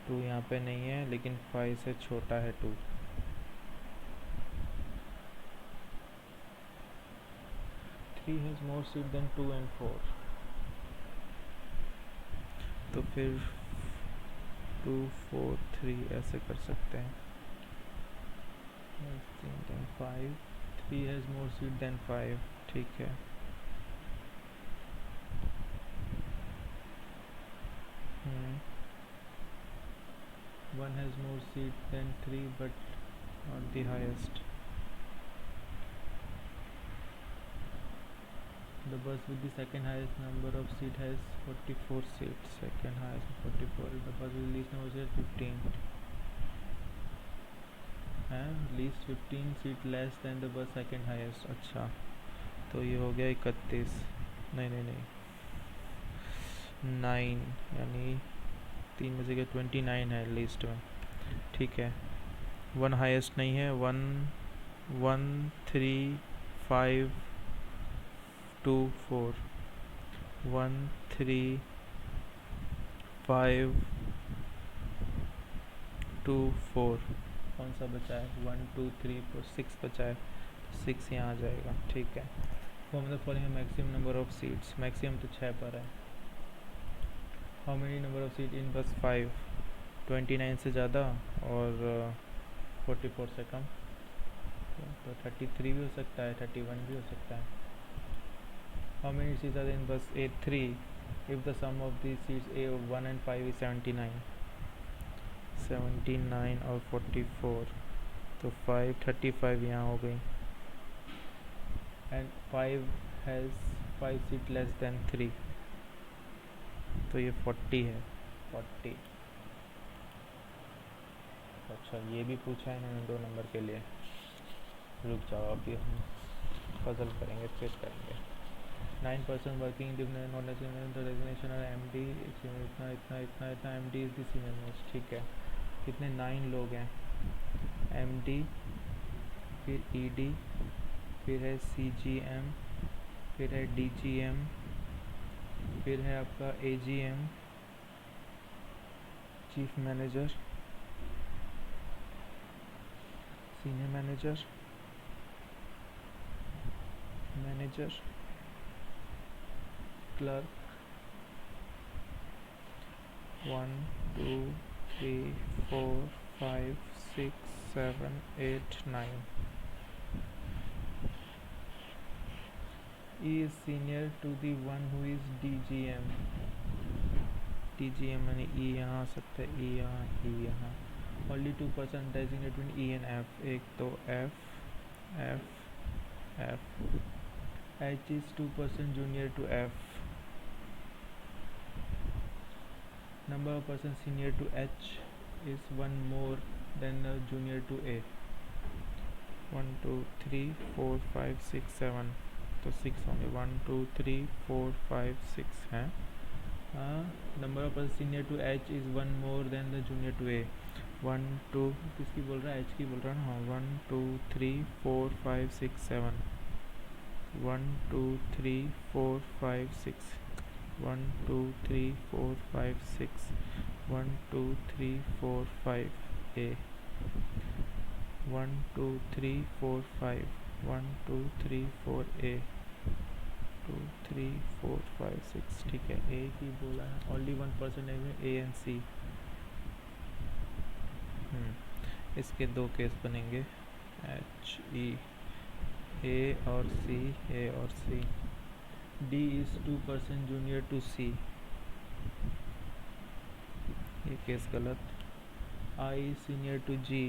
2 यहाँ पे नहीं है लेकिन 5 से छोटा है 2। 3 has more seat than 2 and 4, तो फिर 2 4 3 ऐसे कर सकते हैं। 5, 3 has more seat than 5, ठीक है। 1 has more seat than 3 but not the highest। The bus with the second highest number of seat has 44 seats, second highest 44। The bus with least number of seat 15 है, least 15 seat less than the bus second highest। अच्छा, तो ये हो गया 31, नहीं 9, यानी 3 में से 29 है लिस्ट में, ठीक है। 1 हाईएस्ट नहीं है। 1 1 3 5 2 4, 1 3 5 2 4, कौन सा बचा है? 1 2 3 4 6 बचा है, 6 यहाँ आ जाएगा, ठीक है। Form the following maximum number of seats, maximum तो 6 पर है। How many number of seat in bus 5, 29 से ज़्यादा और 44 से कम, तो 33 भी हो सकता है, 31 भी हो सकता है। How many seats are in bus A3 if the sum of the seats A1 and 5 is 79 और 44, तो 5 35 यहाँ हो गई। And 5 has 5 seat less than 3, तो ये 40 है, 40। अच्छा, ये भी पूछा है इन्होंने 2 नंबर के लिए। रुक जाओ, अभी हम पजल करेंगे, फिर करेंगे। 9% वर्किंग नॉट रेजिग्नेशन और एम डी इतना इतना इतना इतना M D is the senior most. ठीक है, कितने 9 लोग हैं। एम डी, फिर ई डी, फिर है सी जी एम, फिर है डी जी एम, फिर है आपका A G M, chief manager, senior manager, manager, clerk, 1 2 3 4 5 6 7 8 9। E is senior to the one who is DGM। DGM यानी E यहाँ आ सकता है, E यहाँ, E यहाँ। Only 2% designate between E and F। एक तो F, F, F। H is 2% junior to F। Number of person senior to H is one more than the junior to A। 1 2 3 4 5 6 7, तो 6 होंगे। 1 2 3 4 5 6 हैं। Number of person senior to H is one more than the junior to A. 1 2 किसकी बोल रहा है, H की बोल रहा है ना। हाँ, 1 2 3 4 5 6 7। 1 2 3 4 5 6। 1 2 3 4 5 6। 1 2 3 4 5 ए। 1 2 3 4 5। 1 2 3 4 ए। 2 3 4 5 6। ठीक है, ए की बोला है। ओनली 1% है ए एंड सी। इसके दो केस बनेंगे, एच ई, ए और सी, ए और C. D is 2% junior to C, ये केस गलत। I senior to G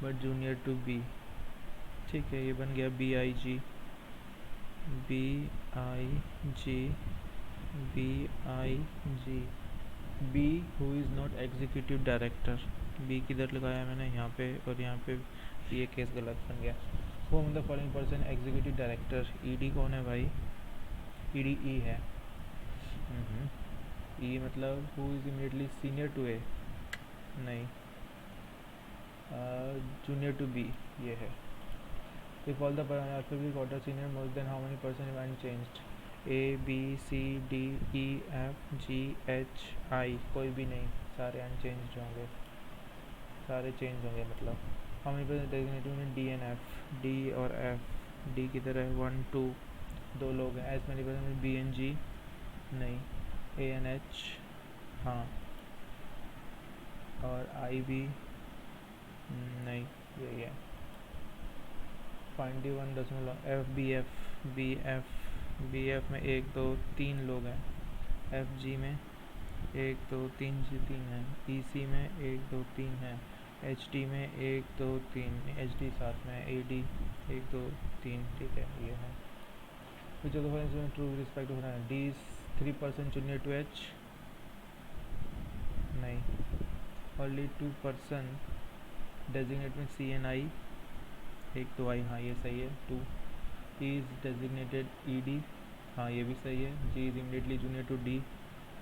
but junior to B. ठीक है, ये बन गया B I G, B I G, B I G. B who is not executive director, B किधर लगाया मैंने, यहाँ पे, और यहाँ पे ये केस गलत बन गया। वो मतलब following person executive director. ED कौन है भाई, ईडी ई है। ई मतलब who is immediately senior to A, नहीं, जूनियर टू बी, ये है। If all the alphabetic order senior more than how many person unchanged, A B C D E F G H I, कोई भी नहीं, सारे unchanged होंगे, सारे change होंगे। मतलब हाउ मेनी पर्सन डेजिग्नेटेड में डी एंड एफ, डी और एफ। डी किधर है, 1 2, 2 लोग हैं। As many person B N G, नहीं। ए एन एच, हाँ, और आई बी, नहीं, यही है। Find the 1 F B F, B F, B F में 1 2 3 लोग हैं। एफ जी में 1 2 3 जी 3 हैं। ई सी में 1 2 3 हैं। एच डी में 1 2 3, एच डी साथ में, ए डी 1 2 3। ठीक है, ये है। Which of the following true respect to D is 3% junior to H, नहीं। ओनली 2% डेजिग्नेट में सी एन आई, 1 2 आई, हाँ ये सही है। 2 इज़ डेजिग्नेटेड ई डी, हाँ ये भी सही है। G is immediately junior to D,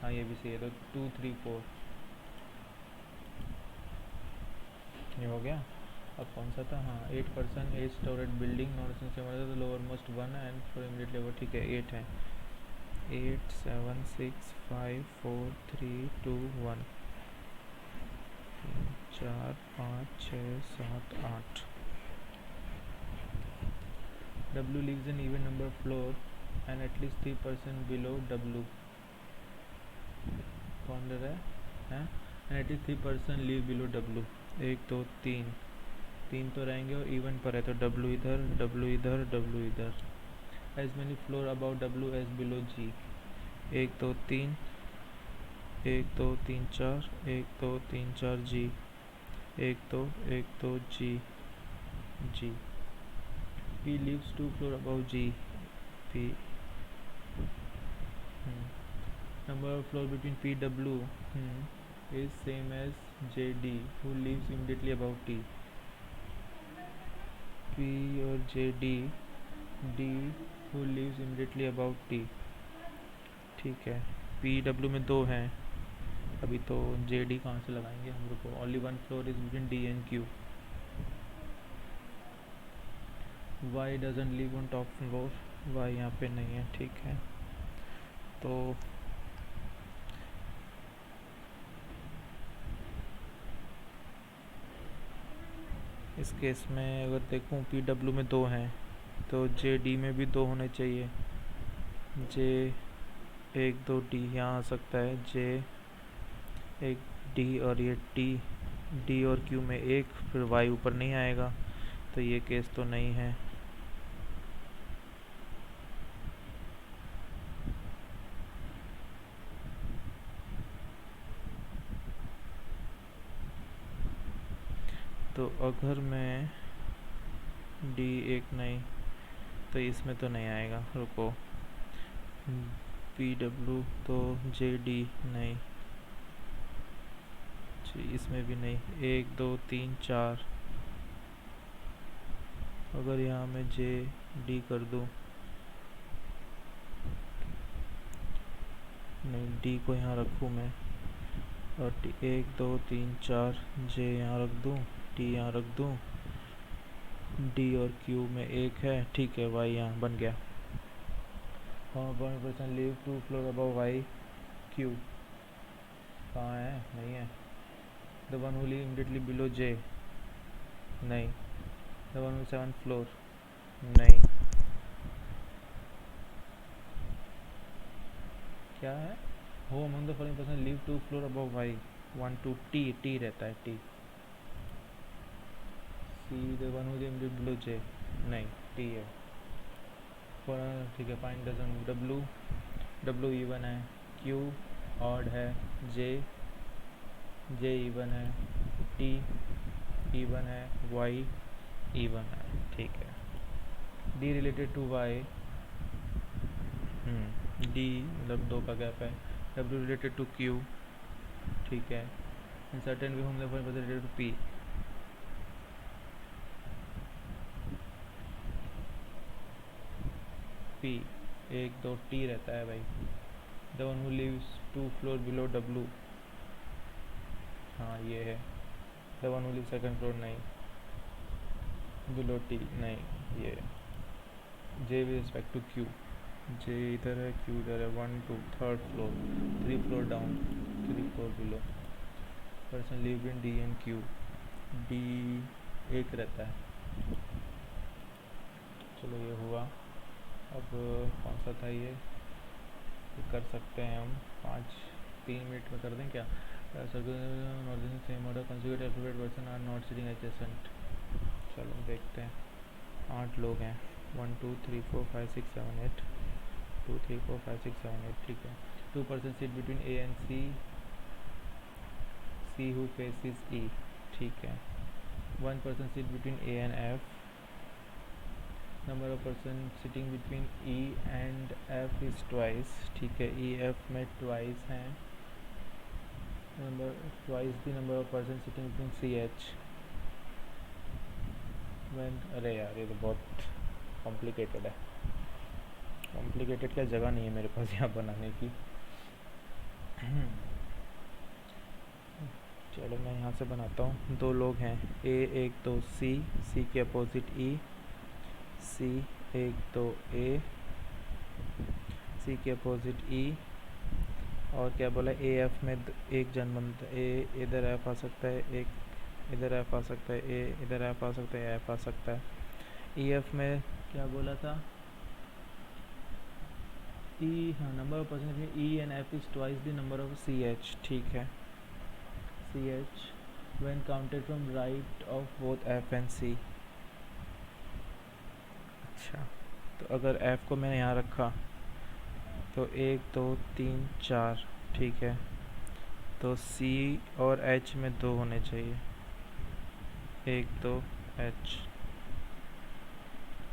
हाँ ये भी सही है। तो 2 3 4 ये हो गया। अब कौन सा था, हाँ 8% एज स्टोरेड बिल्डिंग नॉन तो lower most 1 and for immediately वो, ठीक है 8 है। 8 7 6 5 4 3 2 1, 4 5 6 7 8। W lives in even number floor and at least 3% below W। कौन ले रहा है, and at least 3% live below W। 1 2 3, 3 तो रहेंगे और इवन पर है, तो W इधर, W इधर, W इधर। As many floor about W as below G। 1 2 3, 1 2 3 4, 1 2 3 4 G, 1 2 1 2 G, G। P lives 2 floor above G, P। Number of floor between P W is same as JD who lives immediately above T। P और JD, D who lives immediately about T, ठीक है। P W में दो हैं, अभी तो जे D कहाँ से लगाएंगे हम लोग को। Only one floor is between D and Q. Y doesn't live on top floor, Y यहाँ पे नहीं है, ठीक है। तो इस केस में अगर देखूँ पी डब्ल्यू में दो हैं तो जे डी में भी दो होने चाहिए। जे एक दो डी यहाँ आ सकता है, जे एक डी और ये टी, डी और क्यू में एक, फिर वाई ऊपर नहीं आएगा, तो ये केस तो नहीं है। तो अगर मैं डी एक नहीं, तो इसमें तो नहीं आएगा, रुको। पी डब्ल्यू तो जे डी नहीं, जी इसमें भी नहीं। एक दो तीन चार, अगर यहाँ मैं जे डी कर दूँ, नहीं डी को यहाँ रखूँ मैं, और एक दो तीन चार, जे यहाँ रख दूँ, टी यहाँ रख दूँ, डी और क्यू में एक है, ठीक है। वाई यहाँ बन गया। हाँ 1% live to floor above Y Q, कहाँ है, नहीं है। The one who live immediately below J, नहीं। The one who 7th floor, नहीं। क्या है, who among the following person live to floor above Y 1 2, T T रहता है, T. See the one who live immediately below J, नहीं T है। ठीक है। Find dozen W, W even है, क्यू ऑड है, जे जे इवन है, T even है, वाई इवन है, ठीक है। D related to Y, D मतलब दो का गैप है। डब्ल्यू रिलेटेड टू क्यू, ठीक है। In certain way home related to P, P एक दो टी रहता है भाई। The one who lives 2 floor below W, हाँ ये है। The one who lives 2nd floor, नहीं। बिलो टी, नहीं ये। J with respect to Q, J इधर है, क्यू इधर है। 1 2 3rd floor, 3 floor down, 3 floor below. Person live in D and Q, D एक रहता है। चलो ये हुआ। अब कौन सा था ये कर सकते हैं हम 3 मिनट में कर दें क्या। Same order conjugate alphabet version are not sitting adjacent. चलो देखते हैं। 8 लोग हैं, 1 2 3 4 5 6 7 8, 2 3 4 5 6 7 8, ठीक है। 2% seat between A and C, C who faces E, ठीक है। 1% seat between A and F, number of person sitting between E and F is twice, ठीक है। ई एफ में ट्वाइस हैं, number twice the number of person sitting between C H when. अरे यार ये तो बहुत कॉम्प्लिकेटेड है। कॉम्प्लिकेटेड क्या, जगह नहीं है मेरे पास यहाँ बनाने की। चलो मैं यहाँ से बनाता हूँ। 2 लोग हैं, ए एक दो सी, सी के अपोजिट ई, सी एक दो ए, सी के अपोजिट ई, और क्या बोला, ए एफ में एक जन बनता है। ए इधर एफ आ सकता है, एक इधर एफ आ सकता है, ए इधर एफ आ सकता है, एफ आ सकता है। ई एफ में क्या बोला था, ई, हाँ नंबर ऑफ पर्सन में E and F is twice the number of C H, ठीक है। C H when counted from right of both F and C. अच्छा, तो अगर एफ को मैंने यहाँ रखा तो 1 2 3 4, ठीक है। तो सी और एच में 2 होने चाहिए, 1 2 एच।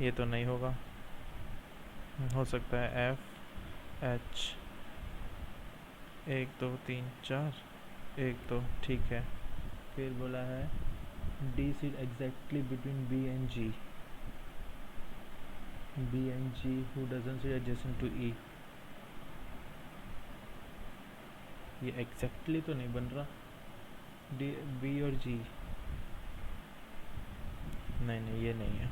ये तो नहीं होगा, हो सकता है एफ एच, 1 2 3 4 1 2, ठीक है। फिर बोला है D seat exactly between B and G, B and G who doesn't sit adjacent to E. ये exactly तो नहीं बन रहा. D, B और G. नहीं नहीं ये नहीं है.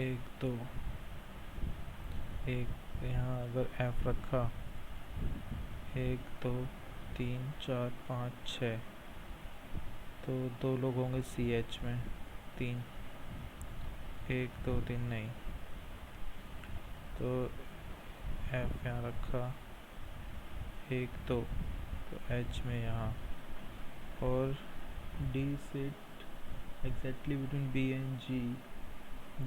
एक तो एक यहाँ अगर F रखा, 1 2 3 4 5 6, तो 2 लोग होंगे CH में. 3 1 2 3 नहीं, तो F यहाँ रखा, 1 2, तो H में यहाँ, और D sit exactly between B and G.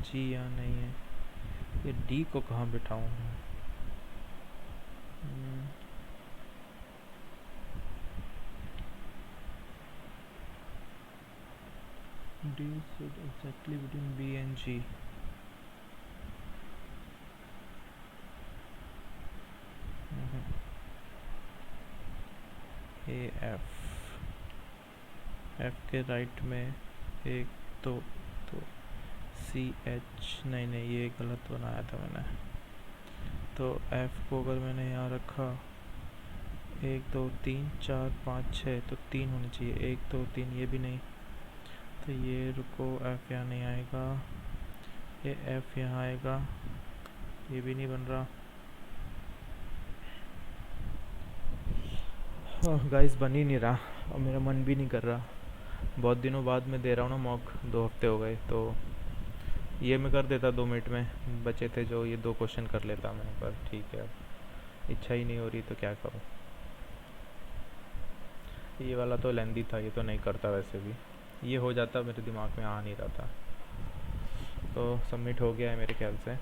G यहाँ नहीं है. ये D को कहाँ बिठाऊँ? D sit exactly between B and G. A F. F के राइट में एक तो C H. नहीं नहीं ये गलत बनाया था मैंने. तो F को अगर मैंने यहाँ रखा, 1 2 3 4 5 6, तो 3 होनी चाहिए. 1 2 3 ये भी नहीं, तो ये रुको, F यहाँ नहीं आएगा, ये F यहाँ आएगा, ये भी नहीं बन रहा. गाइस बन ही नहीं रहा और मेरा मन भी नहीं कर रहा. बहुत दिनों बाद मैं दे रहा हूँ ना मॉक, 2 हफ्ते हो गए. तो ये मैं कर देता 2 मिनट में, बचे थे जो ये 2 क्वेश्चन कर लेता मैं, पर ठीक है अब इच्छा ही नहीं हो रही तो क्या करूँ. ये वाला तो लेंदी था, ये तो नहीं करता वैसे भी. ये हो जाता, मेरे दिमाग में आ नहीं रहा था. तो सबमिट हो गया है मेरे ख्याल से.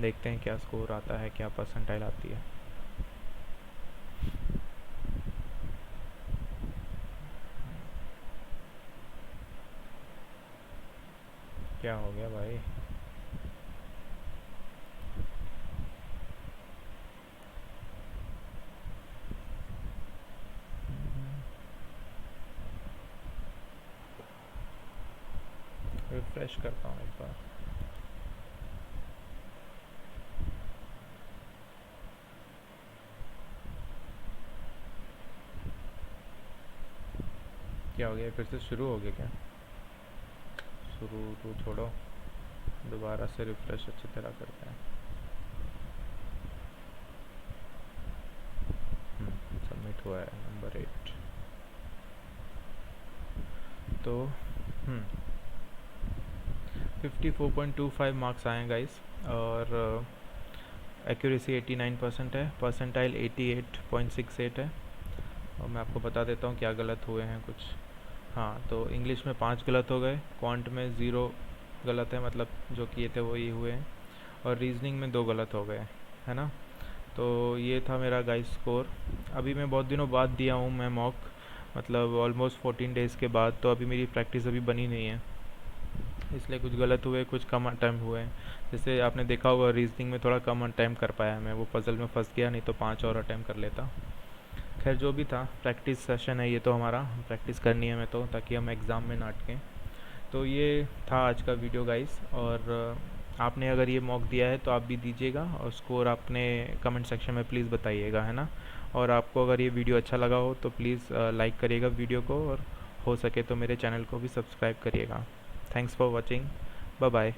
देखते हैं क्या स्कोर आता है, क्या परसेंटाइल आती है. क्या हो गया भाई? रिफ्रेश करता हूँ एक बार. क्या हो गया? फिर से शुरू हो गया क्या? शुरू तो छोड़ो, दोबारा से रिफ्रेश अच्छी तरह करते हैं. सबमिट हुआ है नंबर 8. तो 54.25 मार्क्स आए हैं गाइस, और एक्यूरेसी 89% है. परसेंटाइल 88.68 है. और मैं आपको बता देता हूँ क्या गलत हुए हैं कुछ. हाँ, तो इंग्लिश में 5 गलत हो गए, क्वांट में 0 गलत है, मतलब जो किए थे वो ये हुए हैं, और रीजनिंग में 2 गलत हो गए, है ना. तो ये था मेरा गाइस स्कोर. अभी मैं बहुत दिनों बाद दिया हूँ मैं मॉक, मतलब ऑलमोस्ट 14 डेज़ के बाद. तो अभी मेरी प्रैक्टिस अभी बनी नहीं है, इसलिए कुछ गलत हुए, कुछ कम अटैम्प्ट हुए. जैसे आपने देखा होगा रीजनिंग में थोड़ा कम अटैम्प्ट कर पाया मैं, वो पजल में फंस गया, नहीं तो 5 और अटैम्प्ट कर लेता. खैर जो भी था, प्रैक्टिस सेशन है ये तो हमारा, प्रैक्टिस करनी है हमें तो, ताकि हम एग्ज़ाम में ना अटकें. तो ये था आज का वीडियो गाइस. और आपने अगर ये मॉक दिया है तो आप भी दीजिएगा, और स्कोर आपने कमेंट सेक्शन में प्लीज़ बताइएगा, है ना. और आपको अगर ये वीडियो अच्छा लगा हो तो प्लीज़ लाइक करिएगा वीडियो को, और हो सके तो मेरे चैनल को भी सब्सक्राइब करिएगा. Thanks for watching. Bye bye.